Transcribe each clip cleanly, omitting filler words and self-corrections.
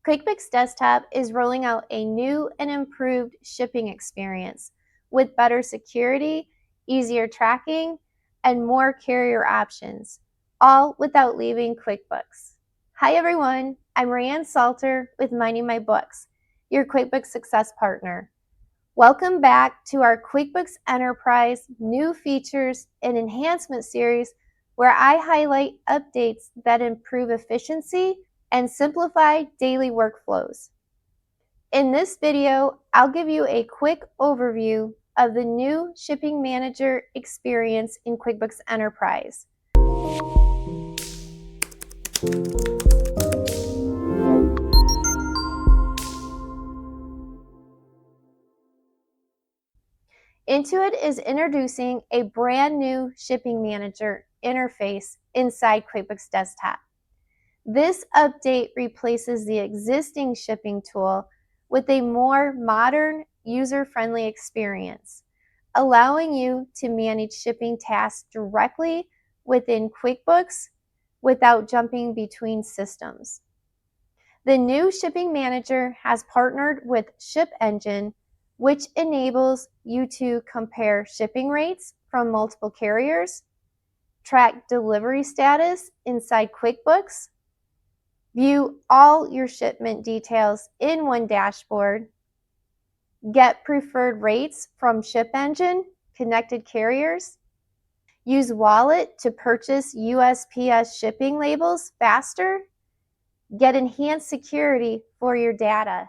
QuickBooks Desktop is rolling out a new and improved shipping experience with better security, easier tracking, and more carrier options, all without leaving QuickBooks. Hi everyone, I'm Rayanne Salter with Minding My Books, your QuickBooks Success Partner. Welcome back to our QuickBooks Enterprise new features and enhancement series where I highlight updates that improve efficiency and simplify daily workflows. In this video, I'll give you a quick overview of the new Shipping Manager experience in QuickBooks Enterprise. Intuit is introducing a brand new Shipping Manager interface inside QuickBooks Desktop. This update replaces the existing shipping tool with a more modern, user-friendly experience, allowing you to manage shipping tasks directly within QuickBooks without jumping between systems. The new Shipping Manager has partnered with ShipEngine, which enables you to compare shipping rates from multiple carriers, track delivery status inside QuickBooks, view all your shipment details in one dashboard, get preferred rates from ShipEngine connected carriers, use Wallet to purchase USPS shipping labels faster, get enhanced security for your data.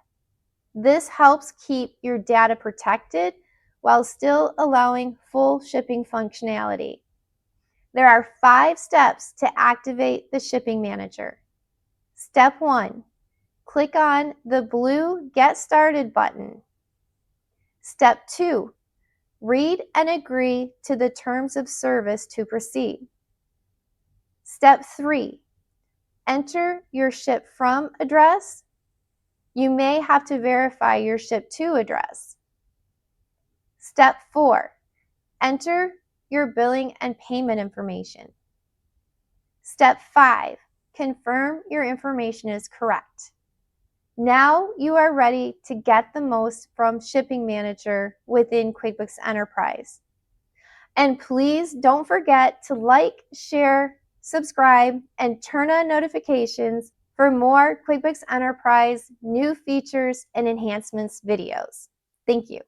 This helps keep your data protected while still allowing full shipping functionality. There are 5 steps to activate the Shipping Manager. Step 1, click on the blue Get Started button. Step 2, read and agree to the terms of service to proceed. Step 3, enter your ship from address. You may have to verify your ship to address. Step 4, enter your billing and payment information. Step 5, confirm your information is correct. Now you are ready to get the most from Shipping Manager within QuickBooks Enterprise. And please don't forget to like, share, subscribe, and turn on notifications for more QuickBooks Enterprise new features and enhancements videos. Thank you.